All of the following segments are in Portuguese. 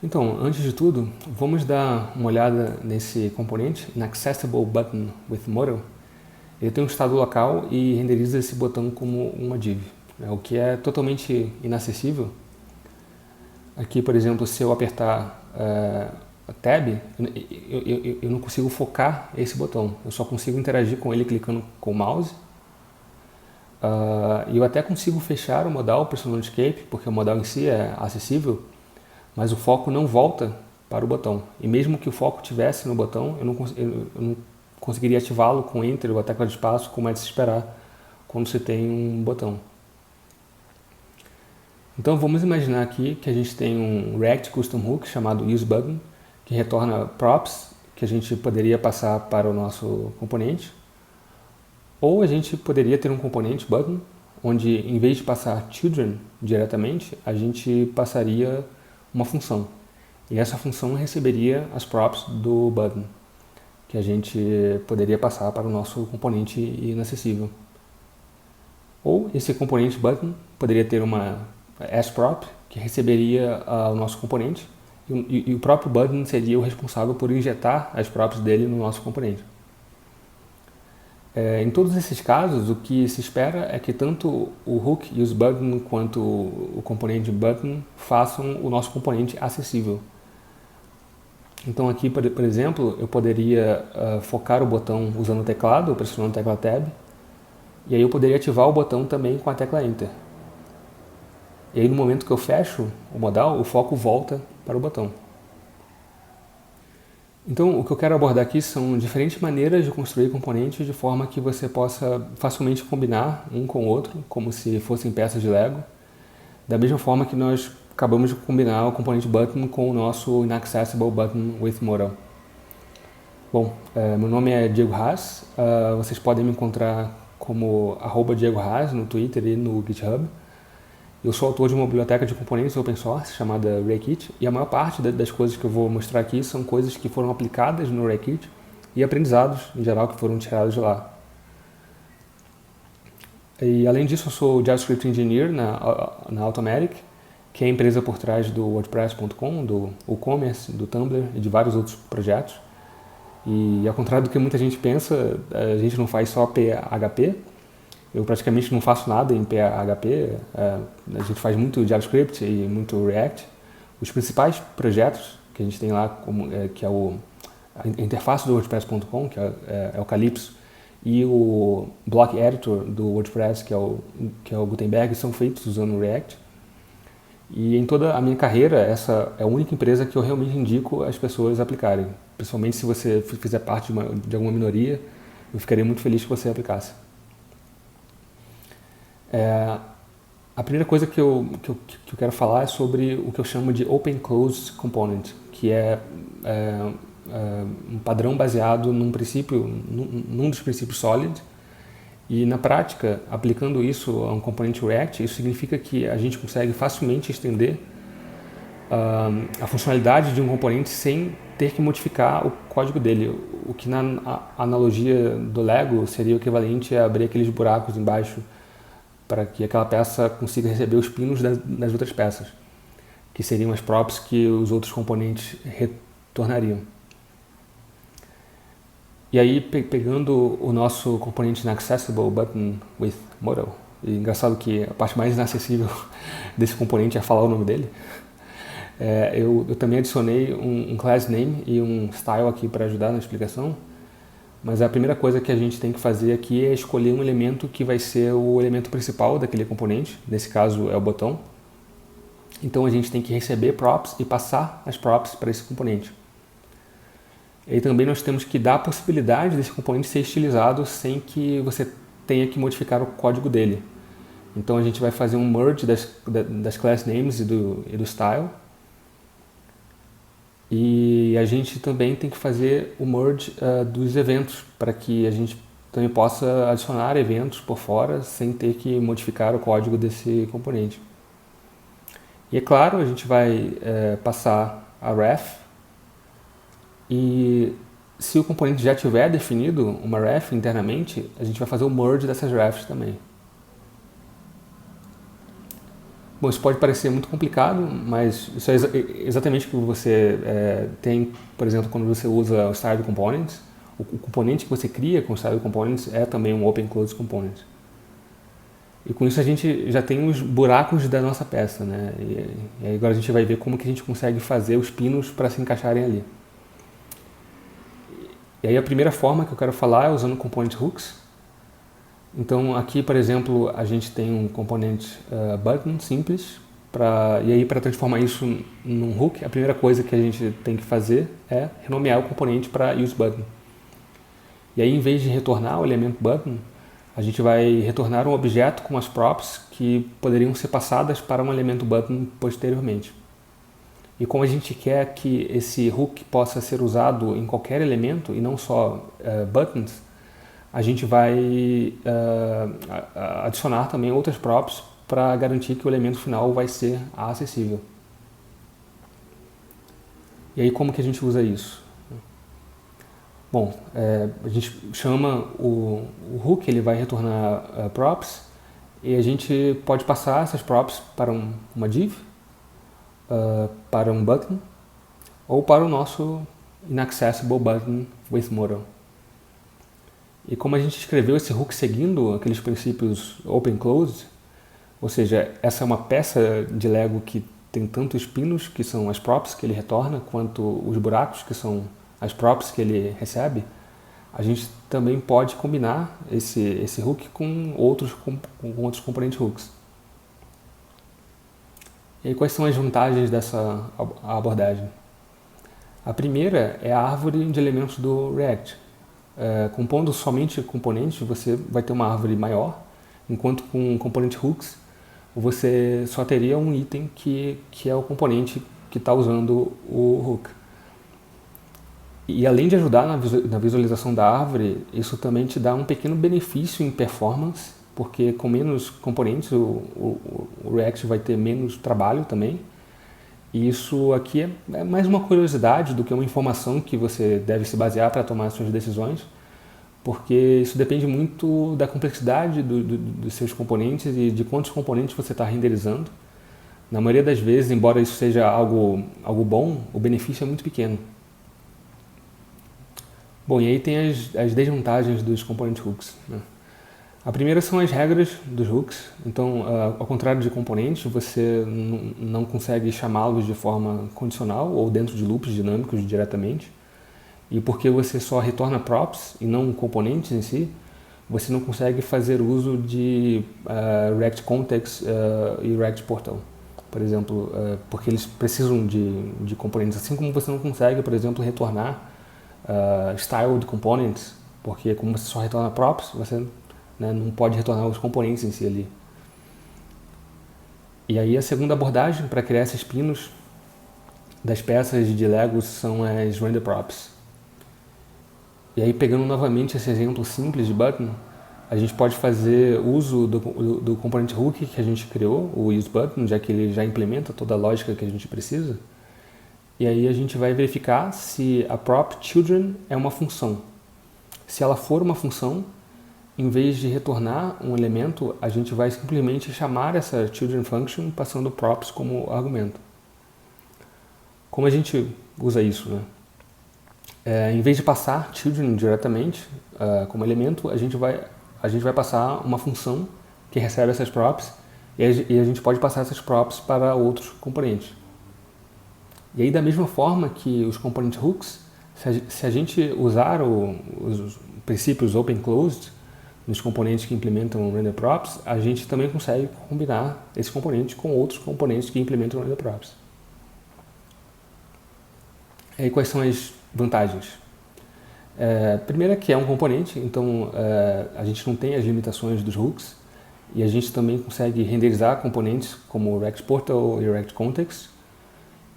Então, antes de tudo, vamos dar uma olhada nesse componente, Inaccessible Button with Model. Ele tem um estado local e renderiza esse botão como uma div, o que é totalmente inacessível. Aqui, por exemplo, se eu apertar Tab, eu não consigo focar esse botão, eu só consigo interagir com ele clicando com o mouse. E eu até consigo fechar o modal Personal Landscape, porque o modal em si é acessível, mas o foco não volta para o botão. E mesmo que o foco estivesse no botão, eu não conseguiria ativá-lo com Enter ou a tecla de espaço, como é de se esperar quando você tem um botão. Então vamos imaginar aqui que a gente tem um React Custom Hook chamado useButton, que retorna props que a gente poderia passar para o nosso componente. Ou a gente poderia ter um componente button, onde em vez de passar children diretamente, a gente passaria uma função. E essa função receberia as props do button, que a gente poderia passar para o nosso componente inacessível. Ou esse componente button poderia ter uma sProp, que receberia o nosso componente, e o próprio button seria o responsável por injetar as props dele no nosso componente. Em todos esses casos, o que se espera é que tanto o hook useButton quanto o componente button façam o nosso componente acessível. Então aqui, por exemplo, eu poderia focar o botão usando o teclado, pressionando a tecla Tab, e aí eu poderia ativar o botão também com a tecla Enter. E aí no momento que eu fecho o modal, o foco volta para o botão. Então, o que eu quero abordar aqui são diferentes maneiras de construir componentes de forma que você possa facilmente combinar um com o outro, como se fossem peças de Lego, da mesma forma que nós acabamos de combinar o componente button com o nosso Inaccessible Button with Modal. Bom, meu nome é Diego Haas, vocês podem me encontrar como @DiegoHaas no Twitter e no GitHub. Eu sou autor de uma biblioteca de componentes open source chamada Reakit, e a maior parte das coisas que eu vou mostrar aqui são coisas que foram aplicadas no Reakit e aprendizados, em geral, que foram tirados de lá. E além disso, eu sou JavaScript Engineer na Automatic, que é a empresa por trás do WordPress.com, do WooCommerce, do Tumblr e de vários outros projetos. E ao contrário do que muita gente pensa, a gente não faz só PHP. Eu praticamente não faço nada em PHP, a gente faz muito JavaScript e muito React. Os principais projetos que a gente tem lá, que é a interface do WordPress.com, que é o Calypso, e o Block Editor do WordPress, que é o Gutenberg, são feitos usando o React. E em toda a minha carreira, essa é a única empresa que eu realmente indico as pessoas aplicarem. Principalmente se você fizer parte de alguma minoria, eu ficaria muito feliz que você aplicasse. A primeira coisa que eu quero falar é sobre o que eu chamo de Open Closed Component, que é um padrão baseado num dos princípios Solid. E na prática, aplicando isso a um componente React, isso significa que a gente consegue facilmente estender a funcionalidade de um componente sem ter que modificar o código dele, o que na analogia do Lego seria o equivalente a abrir aqueles buracos embaixo para que aquela peça consiga receber os pinos das outras peças, que seriam as props que os outros componentes retornariam. E aí, pegando o nosso componente Inaccessible Button with Modal, e engraçado que a parte mais inacessível desse componente é falar o nome dele, eu também adicionei um class name e um style aqui para ajudar na explicação. Mas a primeira coisa que a gente tem que fazer aqui é escolher um elemento que vai ser o elemento principal daquele componente, nesse caso é o botão. Então a gente tem que receber props e passar as props para esse componente. E também nós temos que dar a possibilidade desse componente ser estilizado sem que você tenha que modificar o código dele. Então a gente vai fazer um merge das class names e do style. E a gente também tem que fazer o merge dos eventos, para que a gente também possa adicionar eventos por fora, sem ter que modificar o código desse componente. E é claro, a gente vai passar a ref, e se o componente já tiver definido uma ref internamente, a gente vai fazer o merge dessas refs também. Bom, isso pode parecer muito complicado, mas isso é exatamente o que você tem, por exemplo, quando você usa o Styled Components. O componente que você cria com o Styled Components é também um Open Closed Component. E com isso a gente já tem os buracos da nossa peça, né? E agora a gente vai ver como que a gente consegue fazer os pinos para se encaixarem ali. E aí a primeira forma que eu quero falar é usando Component Hooks. Então aqui, por exemplo, a gente tem um componente button simples, e aí para transformar isso num hook, a primeira coisa que a gente tem que fazer é renomear o componente para useButton. E aí, em vez de retornar o elemento button, a gente vai retornar um objeto com as props que poderiam ser passadas para um elemento button posteriormente. E como a gente quer que esse hook possa ser usado em qualquer elemento e não só buttons, a gente vai adicionar também outras props para garantir que o elemento final vai ser acessível. E aí como que a gente usa isso? Bom, a gente chama o hook, ele vai retornar props, e a gente pode passar essas props para uma div, para um button, ou para o nosso inaccessible button with modal. E como a gente escreveu esse hook seguindo aqueles princípios open closed, ou seja, essa é uma peça de Lego que tem tanto os pinos, que são as props que ele retorna, quanto os buracos, que são as props que ele recebe, a gente também pode combinar esse hook com outros component hooks. E aí, quais são as vantagens dessa abordagem? A primeira é a árvore de elementos do React. Compondo somente componentes, você vai ter uma árvore maior, enquanto com component hooks, você só teria um item que é o componente que está usando o hook. E além de ajudar na visualização da árvore, isso também te dá um pequeno benefício em performance, porque com menos componentes o React vai ter menos trabalho também. E isso aqui é mais uma curiosidade do que uma informação que você deve se basear para tomar suas decisões, porque isso depende muito da complexidade dos seus componentes e de quantos componentes você está renderizando. Na maioria das vezes, embora isso seja algo bom, o benefício é muito pequeno. Bom, e aí tem as desvantagens dos component hooks, né? A primeira são as regras dos hooks. Então, ao contrário de componentes, você não consegue chamá-los de forma condicional ou dentro de loops dinâmicos diretamente. E porque você só retorna props e não componentes em si, você não consegue fazer uso de React Context e React Portal, por exemplo, porque eles precisam de componentes, assim como você não consegue, por exemplo, retornar styled components, porque como você só retorna props, você não pode retornar os componentes em si ali. E aí a segunda abordagem para criar esses pinos das peças de Lego são as render props. E aí, pegando novamente esse exemplo simples de button, a gente pode fazer uso do componente hook que a gente criou, o useButton, já que ele já implementa toda a lógica que a gente precisa. E aí a gente vai verificar se a prop children é uma função. Se ela for uma função, em vez de retornar um elemento, a gente vai simplesmente chamar essa children function passando props como argumento. Como a gente usa isso, né? Em vez de passar children diretamente como elemento, a gente vai passar uma função que recebe essas props e a gente pode passar essas props para outros componentes. E aí, da mesma forma que os component hooks, se a gente usar os princípios open closed nos componentes que implementam render props, a gente também consegue combinar esse componente com outros componentes que implementam render props. E aí, quais são as vantagens? Primeiro que é um componente, então a gente não tem as limitações dos hooks e a gente também consegue renderizar componentes como o React Portal e o React Context.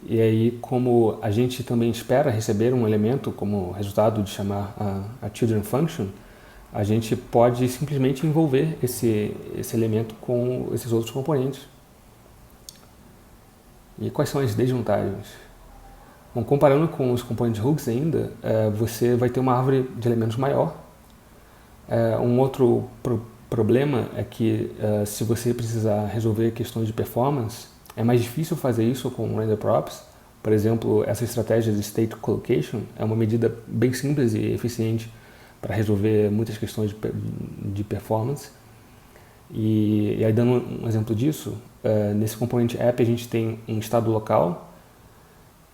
E aí, como a gente também espera receber um elemento como resultado de chamar a children function, a gente pode simplesmente envolver esse elemento com esses outros componentes. E quais são as desvantagens? Bom, comparando com os component hooks ainda, você vai ter uma árvore de elementos maior. Um outro problema é que se você precisar resolver questões de performance, é mais difícil fazer isso com render props. Por exemplo, essa estratégia de state collocation é uma medida bem simples e eficiente para resolver muitas questões de performance. E aí, dando um exemplo disso, nesse componente app a gente tem um estado local,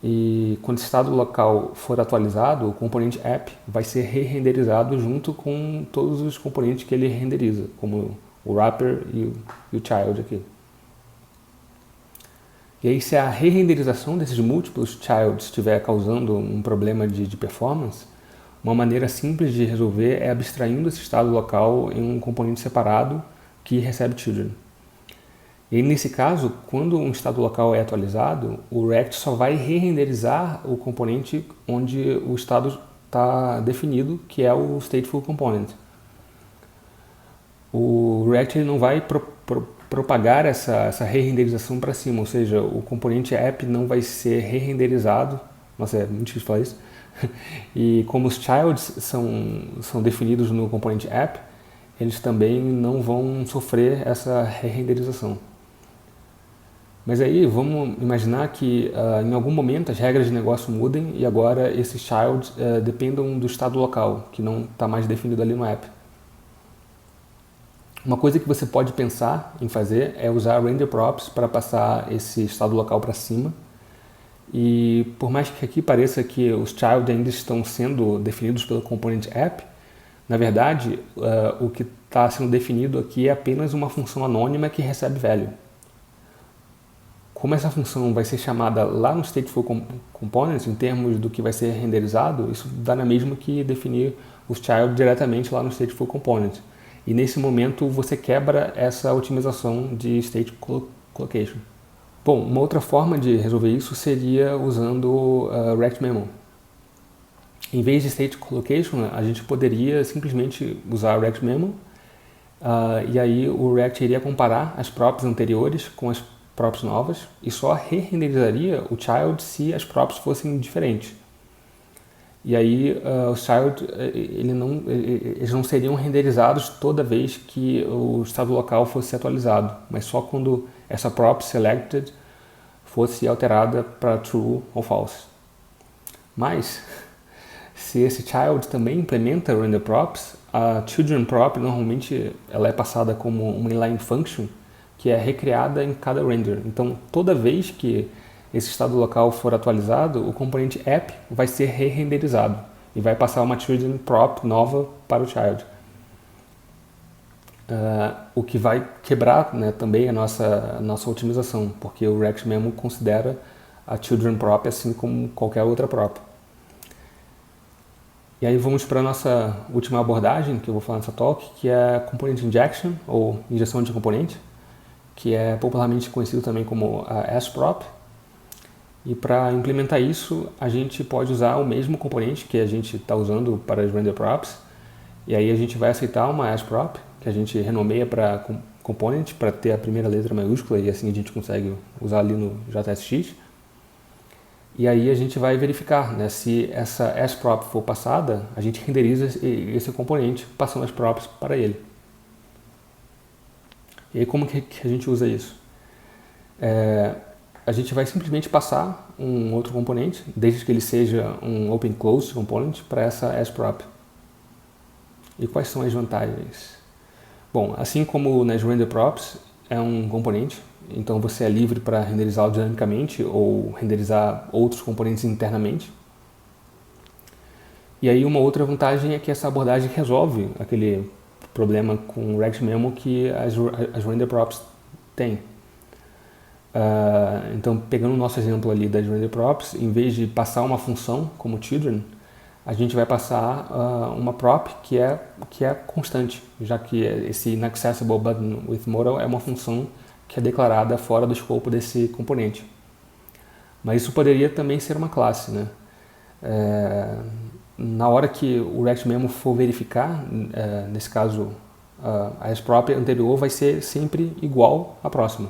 e quando esse estado local for atualizado, o componente app vai ser re-renderizado junto com todos os componentes que ele renderiza, como o wrapper e o child aqui. E aí, se a re-renderização desses múltiplos childs estiver causando um problema de performance, uma maneira simples de resolver é abstraindo esse estado local em um componente separado que recebe children. E aí, nesse caso, quando um estado local é atualizado, o React só vai re-renderizar o componente onde o estado está definido, que é o stateful component. O React ele não vai propagar essa re-renderização para cima, ou seja, o componente app não vai ser re-renderizado. Nossa, é muito difícil falar isso. E como os childs são definidos no componente app, eles também não vão sofrer essa re-renderização. Mas aí vamos imaginar que em algum momento as regras de negócio mudem e agora esses childs dependam do estado local, que não está mais definido ali no app. Uma coisa que você pode pensar em fazer é usar render props para passar esse estado local para cima. E por mais que aqui pareça que os childs ainda estão sendo definidos pelo componente app, na verdade o que está sendo definido aqui é apenas uma função anônima que recebe value. Como essa função vai ser chamada lá no stateful component, em termos do que vai ser renderizado, isso dá na mesma que definir os child diretamente lá no stateful component. E nesse momento você quebra essa otimização de state collocation. Bom, uma outra forma de resolver isso seria usando React Memo. Em vez de state collocation, a gente poderia simplesmente usar React Memo e aí o React iria comparar as props anteriores com as props novas e só re-renderizaria o child se as props fossem diferentes. E aí os child eles não seriam renderizados toda vez que o estado local fosse atualizado, mas só quando essa prop selected fosse alterada para true ou false. Mas se esse child também implementa render props, a children prop normalmente ela é passada como uma inline function que é recriada em cada render. Então, toda vez que esse estado local for atualizado, o componente app vai ser re-renderizado e vai passar uma children prop nova para o child. O que vai quebrar, né, também a nossa otimização, porque o React Memo considera a children prop assim como qualquer outra prop. E aí vamos para a nossa última abordagem, que eu vou falar nessa talk, que é Component Injection, ou injeção de componente, que é popularmente conhecido também como a sProp. E para implementar isso, a gente pode usar o mesmo componente que a gente está usando para as render props. E aí a gente vai aceitar uma sProp, que a gente renomeia para component, para ter a primeira letra maiúscula, e assim a gente consegue usar ali no JSX. E aí a gente vai verificar, né, se essa sProp for passada, a gente renderiza esse componente passando as props para ele. E aí como que a gente usa isso? A gente vai simplesmente passar um outro componente, desde que ele seja um open-close component, para essa sProp. E quais são as vantagens? Bom, assim como nas render props, é um componente, então você é livre para renderizá-lo dinamicamente ou renderizar outros componentes internamente. E aí uma outra vantagem é que essa abordagem resolve aquele problema com o React Memo que as render props têm. Então, pegando o nosso exemplo ali das render props, em vez de passar uma função como children, a gente vai passar uma prop que é constante, já que esse inaccessible button with modal é uma função que é declarada fora do escopo desse componente. Mas isso poderia também ser uma classe, né? Na hora que o React Memo for verificar, nesse caso, a sProp anterior vai ser sempre igual à próxima.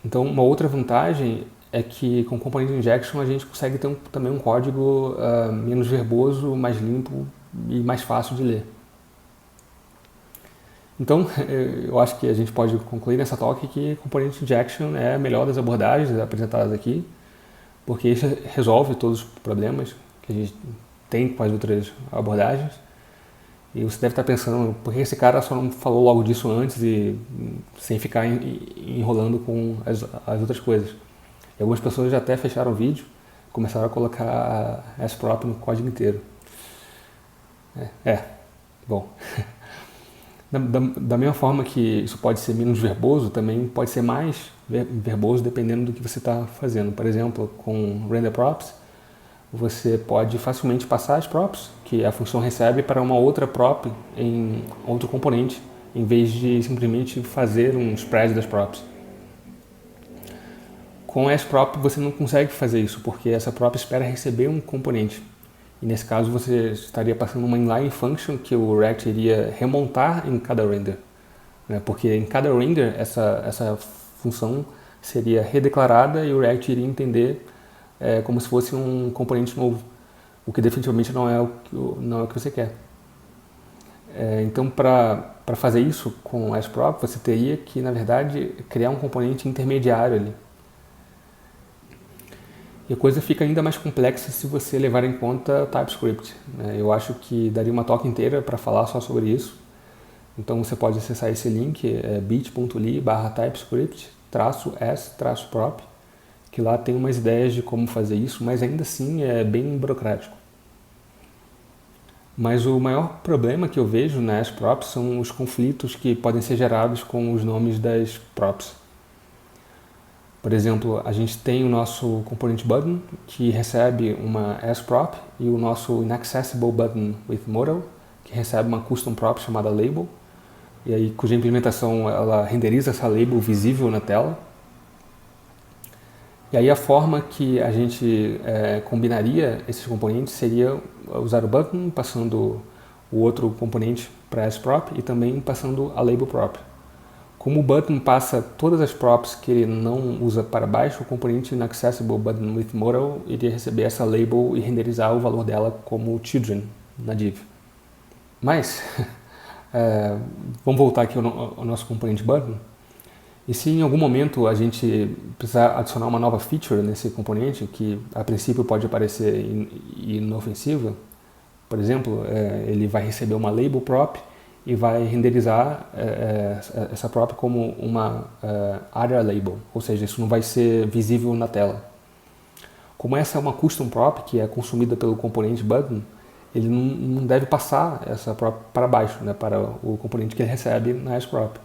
Então, uma outra vantagem é que com Component Injection a gente consegue ter também um código menos verboso, mais limpo e mais fácil de ler. Então, eu acho que a gente pode concluir nessa talk que Component Injection é a melhor das abordagens apresentadas aqui, porque isso resolve todos os problemas que a gente tem com as outras abordagens. E você deve estar pensando, por que esse cara só não falou logo disso antes e sem ficar enrolando com as outras coisas? E algumas pessoas já até fecharam o vídeo, começaram a colocar ASP.ROP no código inteiro. Bom. Da mesma forma que isso pode ser menos verboso, também pode ser mais verboso dependendo do que você está fazendo. Por exemplo, com render props, você pode facilmente passar as props que a função recebe para uma outra prop em outro componente, em vez de simplesmente fazer um spread das props. Com ASP.ROP você não consegue fazer isso, porque essa prop espera receber um componente. E nesse caso você estaria passando uma inline function que o React iria remontar em cada render. Né? Porque em cada render essa função seria redeclarada e o React iria entender como se fosse um componente novo, o que definitivamente não é o que você quer. Então, para fazer isso com ASP.ROP, você teria que, na verdade, criar um componente intermediário ali. E a coisa fica ainda mais complexa se você levar em conta TypeScript. Né? Eu acho que daria uma talk inteira para falar só sobre isso. Então você pode acessar esse link, bit.ly/TypeScript-s-prop, que lá tem umas ideias de como fazer isso, mas ainda assim é bem burocrático. Mas o maior problema que eu vejo na ASP.ROP são os conflitos que podem ser gerados com os nomes das props. Por exemplo, a gente tem o nosso component button, que recebe uma ASP.ROP, e o nosso inaccessible button with modal, que recebe uma custom prop chamada label, e aí cuja implementação ela renderiza essa label visível na tela. E aí a forma que a gente combinaria esses componentes seria usar o button, passando o outro componente para a ASP.ROP e também passando a label prop. Como o button passa todas as props que ele não usa para baixo, o componente inaccessible button with modal iria receber essa label e renderizar o valor dela como children na div. Mas, vamos voltar aqui ao nosso componente button. E se em algum momento a gente precisar adicionar uma nova feature nesse componente, que a princípio pode aparecer inofensiva, por exemplo, ele vai receber uma label prop e vai renderizar essa prop como uma area label, ou seja, isso não vai ser visível na tela. Como essa é uma custom prop que é consumida pelo componente button, ele não deve passar essa prop para baixo, né, para o componente que ele recebe na ASP.ROP.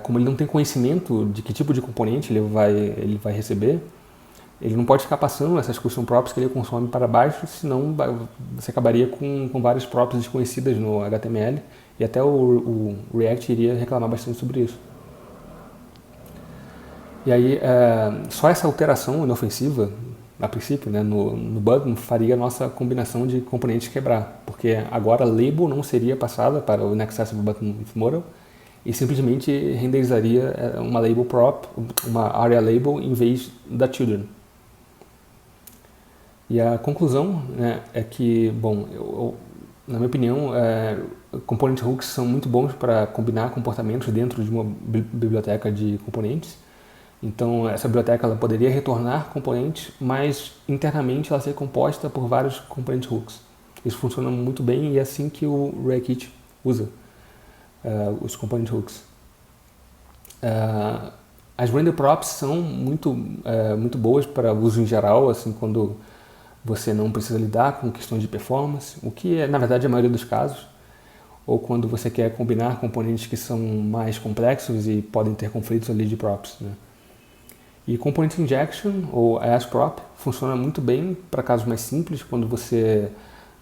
Como ele não tem conhecimento de que tipo de componente ele vai receber, ele não pode ficar passando essas custom props que ele consome para baixo, senão você acabaria com várias props desconhecidas no HTML, e até o React iria reclamar bastante sobre isso. E aí, só essa alteração inofensiva, a princípio, né, no button, faria a nossa combinação de componentes quebrar, porque agora a label não seria passada para o inaccessible button with modal, e simplesmente renderizaria uma label prop, uma area label, em vez da children. E a conclusão, né, é que, bom, na minha opinião, component hooks são muito bons para combinar comportamentos dentro de uma biblioteca de componentes. Então, essa biblioteca ela poderia retornar componentes, mas internamente ela ser composta por vários component hooks. Isso funciona muito bem e é assim que o React usa os component hooks. As render props são muito boas para uso em geral, assim, quando você não precisa lidar com questões de performance, o que é, na verdade, a maioria dos casos, ou quando você quer combinar componentes que são mais complexos e podem ter conflitos ali de props, né? E Component Injection, ou ASP.ROP, funciona muito bem para casos mais simples, quando você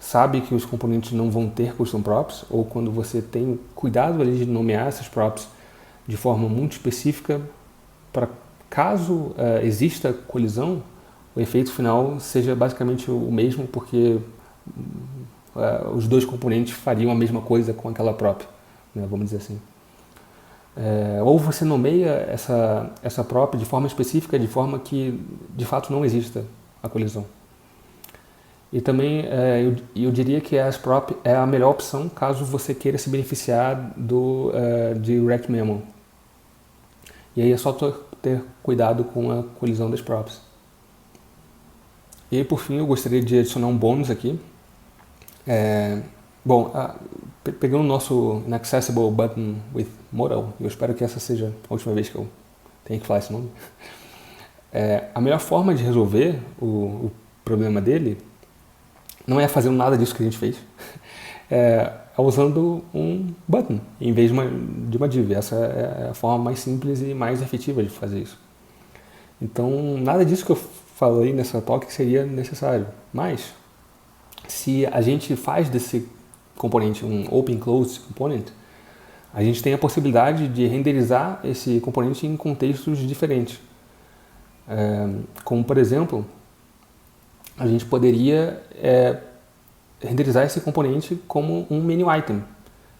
sabe que os componentes não vão ter custom props, ou quando você tem cuidado ali de nomear essas props de forma muito específica, para caso exista colisão, o efeito final seja basicamente o mesmo, porque os dois componentes fariam a mesma coisa com aquela prop, né, vamos dizer assim. Ou você nomeia essa prop de forma específica, de forma que de fato não exista a colisão. E também eu diria que as prop é a melhor opção caso você queira se beneficiar de React Memo. E aí é só ter cuidado com a colisão das props. E por fim eu gostaria de adicionar um bônus aqui. Pegando o nosso Inaccessible Button with Modal, eu espero que essa seja a última vez que eu tenho que falar esse nome. A melhor forma de resolver o problema dele não é fazendo nada disso que a gente fez, é usando um button em vez de uma div. Essa é a forma mais simples e mais efetiva de fazer isso. Então, nada disso que eu falei nessa talk seria necessário. Mas, se a gente faz desse componente um Open Closed Component, a gente tem a possibilidade de renderizar esse componente em contextos diferentes. Como, por exemplo, a gente poderia renderizar esse componente como um menu item,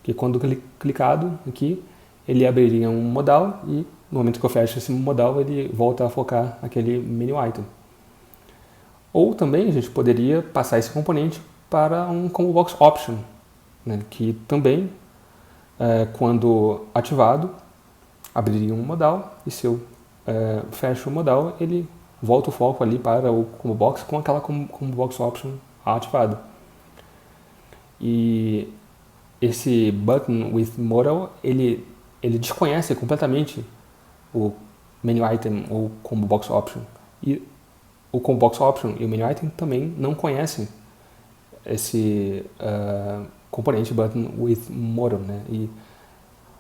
que quando clicado aqui, ele abriria um modal e no momento que eu fecho esse modal, ele volta a focar naquele menu item. Ou também a gente poderia passar esse componente para um combo box option, né, que também, quando ativado, abriria um modal e se eu fecho o modal, ele volta o foco ali para o combo box com aquela combo box option ativada. E esse button with modal, ele desconhece completamente o menu item ou combo box option. E o combo box option e o menu item também não conhecem esse componente button with modal, né?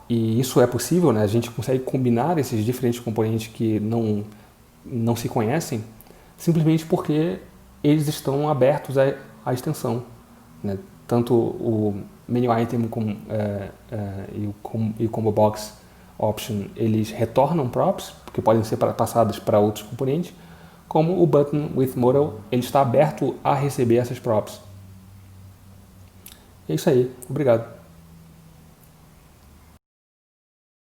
E isso é possível, né? A gente consegue combinar esses diferentes componentes que não se conhecem simplesmente porque eles estão abertos à extensão, né? Tanto o menu item e o combo box option, eles retornam props, que podem ser passadas para outros componentes, como o button with modal, ele está aberto a receber essas props. É isso aí, obrigado.